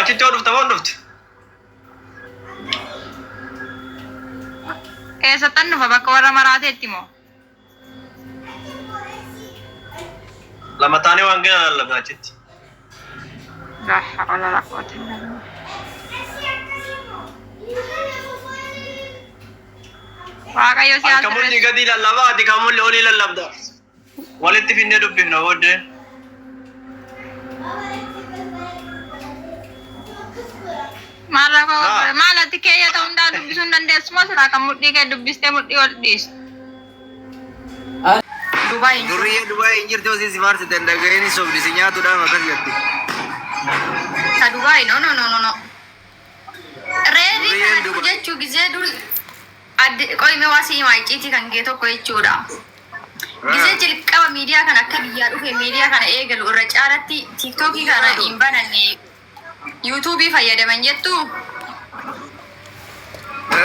Achitti yoo dhufta waan dhufti. Keessattan dhufa bakka warra maraateetti moo? Lama taanee waan gana lallabna achitti. La hawla wala quwwata illa billah. Waaqayyo si Akka mulli gadi lallabaa ati kan mulli olii lallabda. Walitti finnee dubbifna booddee. Maalatti keeyyata hundaa dubbisuu hin dandeessu moo silaa kan mudhii kee dubbistee mudhii ol dhiistu? Durriyyee Dubaay hin jirtu osoo si faarsite hin dhaga'in sobdi si nyaatuudhaan akkas jetti. Ka Dubaay no. Reedii kana jechuu gizee duri qoyme waa si himaa icciitii kan kee tokko jechuudha. Gizee jalqaba miidiyaa kana akka biyyaa dhufe miidiyaa kana eegalu irra caalatti tiiktookii kana hin bananne yuutuubii fayyadaman jettu.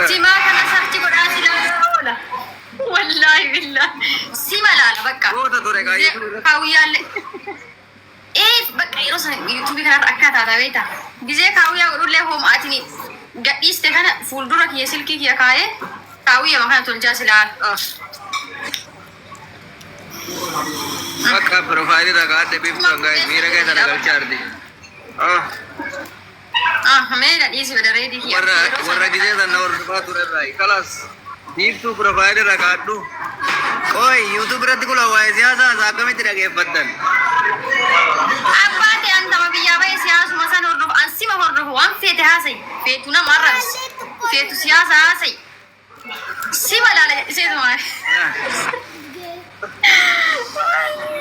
Simaa kana sarchi godhaa si oola. Wallahi billah. Si malaala bakka. Goota ture kaayyuu. Kaawuyyaalle. Bakka yeroo sana yuutuubii kanarra akka taata beekta. Gizee kaawuyyaa godhullee hoomaatiin gadhiiste kana fuuldura kiyya silkii kiyya kaayee kaawuyyaa kana tolchaa silaal. Bakka piroofaayilii kaa'adde biiftuu hangaa miira keessa nagalchaa ardi. Meedha dhiisi bada reedii kiyya. Warra gizee sana hordofaa turerraa kalas biiftuu piroofaayilii kaa'adhu. Qoy yuutuub irratti kula waa'ee siyaasaa akkamitti dhageeffattan? Abbaate antama biyyaa bahee siyaasuma san hordofu ansima hordofu waan feete haasayi. Feetu nama arrabsi. Feetu siyaasa haasayi. Si malaala jedhiseetu maali?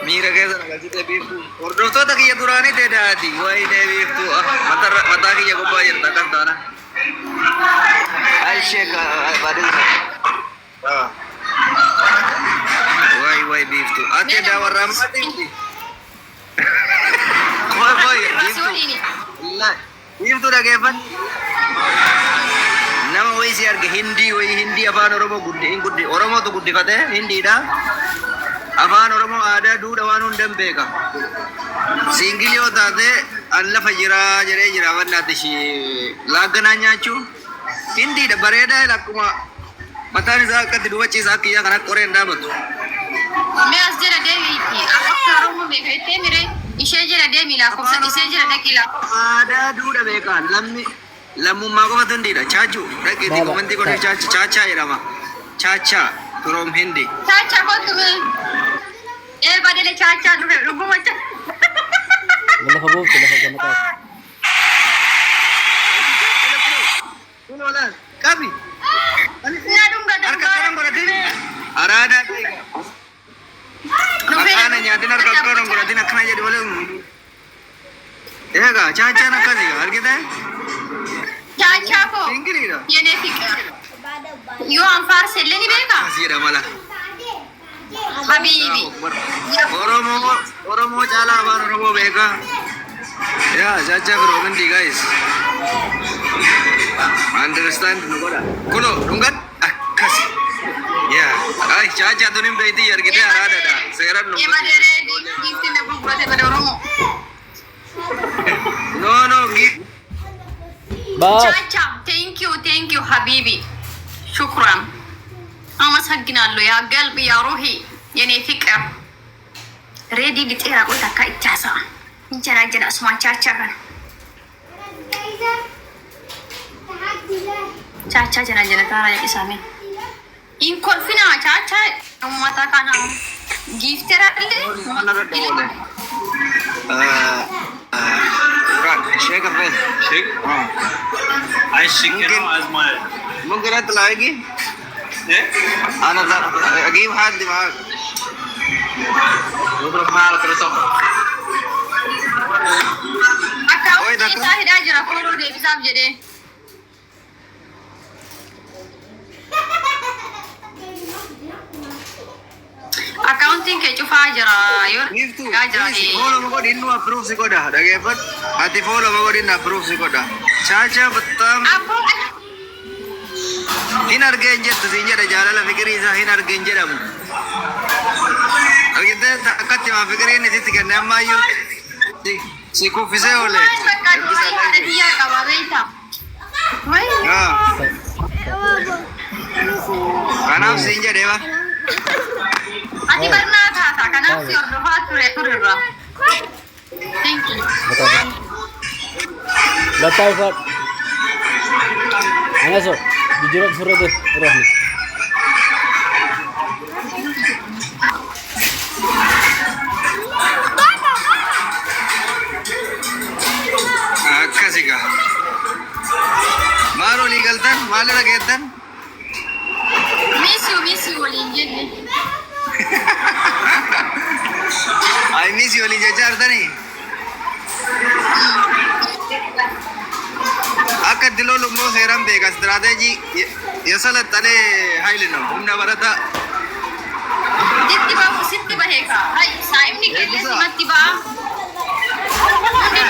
Miira keessa nagalchite biiftuu. Hordoftoota kiyya duraanii deedaati. Waa'ee biiftuu mataa kiyya gubbaa jirta akkam taana. Alsheek baadiyyaa. Waa'ee biiftuu. Ati daawwarraa maatiifti. Biiftuu dhageeffan. Nama wayii si arge hindii afaan Oromootu guddifate hindiidha. Afaan Oromoo aadaa duudhaa waan hundan beeka. Siingilii yoo taate an lafa jira jedhee jira wannaatti ishee laagganaa nyaachuu. Hindiidha bareedaa akkuma mataan isaa akkatti dubachiisa akka iyyaa kan akka qoreen dhaabatu. Mee as jala deemiiti. Akka Oromoo beekattee miree ishee jala deemi lakkoofsa ishee jala dhaqi lakkoofsa. Aadaa duudhaa beekan lammummaa qofatu hindiidha. Chaachuu dhaqiitii komantii godhee chaachaa jedhama. Chaachaa turoom hindi. Chaachaa kottu mee. Badale chaachaa dhufe dhuguma cha. Lafa booftu lafa gammataa. Kunola kabi. Na dunga. Harka kanan godhatin. Araada ta'e. Makaana nyaatin harka kanan godhatin akkana jedhi malee. Egaa chaachaan akkasii argite? Chaachaa koo. Ingiliidha. Yenee fiqa. Yoo anfaarsellee ni beekaa? Asiidha mala. Habibi. Oromoo caalaa afaan Oromoo beekaa. Yaa chaachaa biroo mindi guys. Understand nu godha. Kuno dhungan akkas. Yaa ay chaachaa tun hin beekti argite araadaadha. Seeraan nu. Emadere giifti na gurgurate bada Oromoo. No Bas. Chacha, thank you Habibi. Shukran. አመሰግናለሁ ያ ቀልብ ያ ሩሂ የኔ ፍቅር ሬዲ ቢጤራ ቆታ ካይቻሳ እንጀራ ጀራ ስማቻቻ ጋር ቻቻ ጀራ ጀራ ታራ ይሳሜ ኢንኮልፊና ቻቻ ማታ ካና ጊፍተር አለ शेख अफेल Sheek. Ay sheek kenu azma. ممكن اطلع اجي انا اجيب حد معاك Beberapa hal terus apa? Akau kita hidup aja nak perlu deh bisa jadi. Accounting ke cufa aja lah, yur. Gitu. Aja nih. Follow mo ko din no approve si Koda. Dagepat. Ati follow mo ko din approve si Koda. Chacha betam. Apa? Hinar genjet tu sinja da jala la fikri sa hinar genjet am. Agite takat ma fikri ni sit kan amma yu. Si kuffisee oole. Maal bakka du'aa haadha biyyaa qaba beekta. Kanaaf siin jedhee ba. Ati barnaa taata kanaaf si hordofaa turerra. Thank you. Betul. Latai Fat. Ana so, jujur suruh deh, udah nih. Akkasi ka. Maal olii galtan? Maal irra geettan? Miss you waliin jenne. I miss you olii jechaa jirtanii? Akka itti lolu immoo seeraan beeka. Istiraateejii yasalaxxalee hayli no. Humna barata. Sitti bahu sitti bahee kaa. Hai saayimni keellee simatti ba'a. Hundi